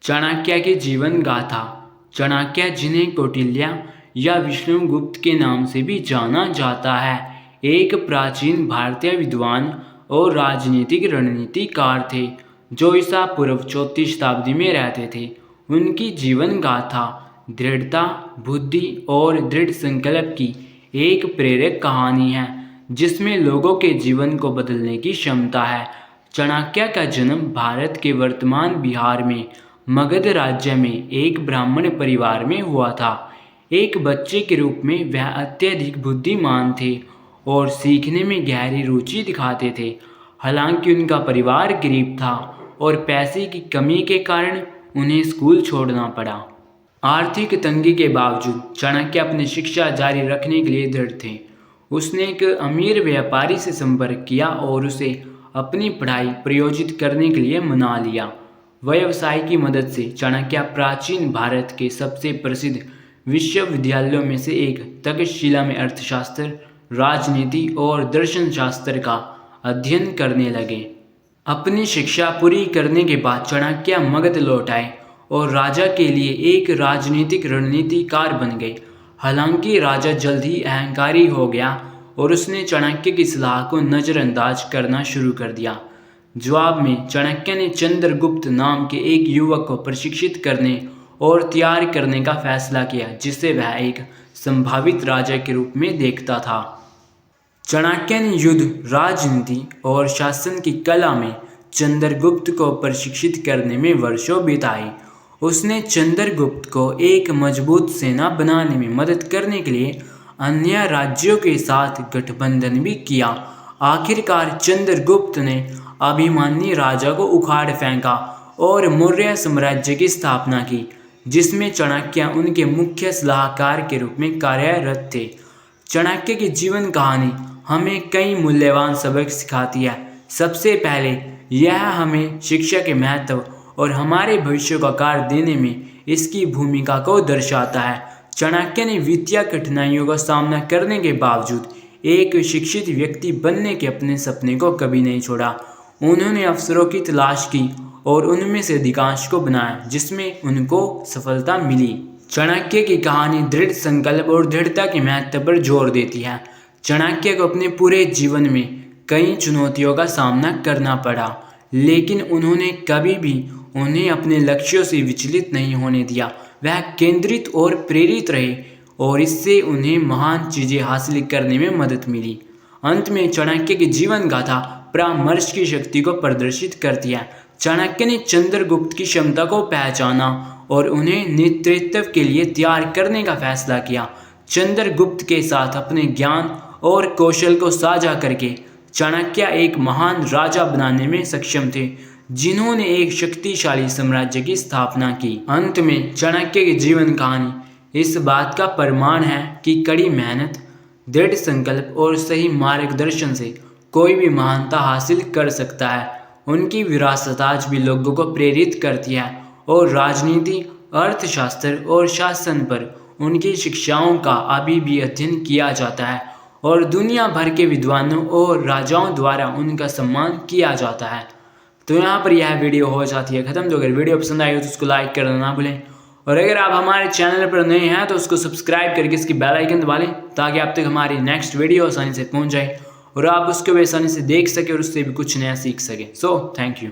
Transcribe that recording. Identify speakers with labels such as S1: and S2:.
S1: चाणक्य की जीवन गाथा। चाणक्य, जिन्हें कौटिल्य या विष्णुगुप्त के नाम से भी जाना जाता है, एक प्राचीन भारतीय विद्वान और राजनीतिक रणनीतिकार थे जो ईसा पूर्व 4वीं शताब्दी में रहते थे। उनकी जीवन गाथा दृढ़ता, बुद्धि और दृढ़ संकल्प की एक प्रेरक कहानी है जिसमें लोगों के जीवन को बदलने की क्षमता है। चाणक्य का जन्म भारत के वर्तमान बिहार में मगध राज्य में एक ब्राह्मण परिवार में हुआ था। एक बच्चे के रूप में वह अत्यधिक बुद्धिमान थे और सीखने में गहरी रुचि दिखाते थे। हालांकि उनका परिवार गरीब था और पैसे की कमी के कारण उन्हें स्कूल छोड़ना पड़ा। आर्थिक तंगी के बावजूद चाणक्य अपनी शिक्षा जारी रखने के लिए दृढ़ थे। उसने एक अमीर व्यापारी से संपर्क किया और उसे अपनी पढ़ाई प्रयोजित करने के लिए मना लिया। व्यवसाय की मदद से चाणक्य प्राचीन भारत के सबसे प्रसिद्ध विश्वविद्यालयों में से एक तक्षशिला में अर्थशास्त्र, राजनीति और दर्शन शास्त्र का अध्ययन करने लगे। अपनी शिक्षा पूरी करने के बाद चाणक्य मगध लौट आए और राजा के लिए एक राजनीतिक रणनीतिकार बन गए। हालांकि राजा जल्द ही अहंकारी हो गया और उसने चाणक्य की सलाह को नज़रअंदाज करना शुरू कर दिया। जवाब में चाणक्य ने चंद्रगुप्त नाम के एक युवक को प्रशिक्षित करने और तैयार करने का फैसला किया जिसे वह एक संभावित राजा के रूप में देखता था। चाणक्य ने युद्ध, राजनीति और शासन की कला में चंद्रगुप्त को प्रशिक्षित करने में वर्षों बिताए। उसने चंद्रगुप्त को एक मजबूत सेना बनाने में मदद करने के लिए अन्य राज्यों के साथ गठबंधन भी किया। आखिरकार चंद्रगुप्त ने अभिमन्यु राजा को उखाड़ फेंका और मौर्य साम्राज्य की स्थापना की, जिसमें चाणक्य उनके मुख्य सलाहकार के रूप में कार्यरत थे। चाणक्य की जीवन कहानी हमें कई मूल्यवान सबक सिखाती है। सबसे पहले यह हमें शिक्षा के महत्व और हमारे भविष्य को आकार देने में इसकी भूमिका को दर्शाता है। चाणक्य ने वित्तीय कठिनाइयों का सामना करने के बावजूद एक शिक्षित व्यक्ति बनने के अपने सपने को कभी नहीं छोड़ा। उन्होंने अवसरों की तलाश की और उनमें से अधिकांश को बनाया जिसमें उनको सफलता मिली। चाणक्य की कहानी दृढ़ संकल्प और दृढ़ता के महत्व पर जोर देती है। चाणक्य को अपने पूरे जीवन में कई चुनौतियों का सामना करना पड़ा, लेकिन उन्होंने कभी भी उन्हें अपने लक्ष्यों से विचलित नहीं होने दिया। वह केंद्रित और प्रेरित रहे और इससे उन्हें महान चीज़ें हासिल करने में मदद मिली। अंत में चाणक्य की जीवन गाथा परामर्श की शक्ति को प्रदर्शित करती है। चाणक्य ने चंद्रगुप्त की क्षमता को पहचाना और उन्हें नेतृत्व के लिए तैयार करने का फैसला किया। चंद्रगुप्त के साथ अपने ज्ञान और कौशल को साझा करके चाणक्य एक महान राजा बनाने में सक्षम थे, जिन्होंने एक शक्तिशाली साम्राज्य की स्थापना की। अंत में चाणक्य की जीवन कहानी इस बात का प्रमाण है कि कड़ी मेहनत, दृढ़ संकल्प और सही मार्गदर्शन से कोई भी महानता हासिल कर सकता है। उनकी विरासत आज भी लोगों को प्रेरित करती है और राजनीति, अर्थशास्त्र और शासन पर उनकी शिक्षाओं का अभी भी अध्ययन किया जाता है और दुनिया भर के विद्वानों और राजाओं द्वारा उनका सम्मान किया जाता है। तो यहाँ पर यह वीडियो हो जाती है ख़त्म। तो अगर वीडियो पसंद आई हो तो उसको लाइक करना ना भूलें और अगर आप हमारे चैनल पर नए हैं तो उसको सब्सक्राइब करके इसकी बेल आइकन दबा लें ताकि आप तक हमारी नेक्स्ट वीडियो आसानी से पहुँच जाए और आप उसको भी आसानी से देख सकें और उससे भी कुछ नया सीख सकें। So thank you.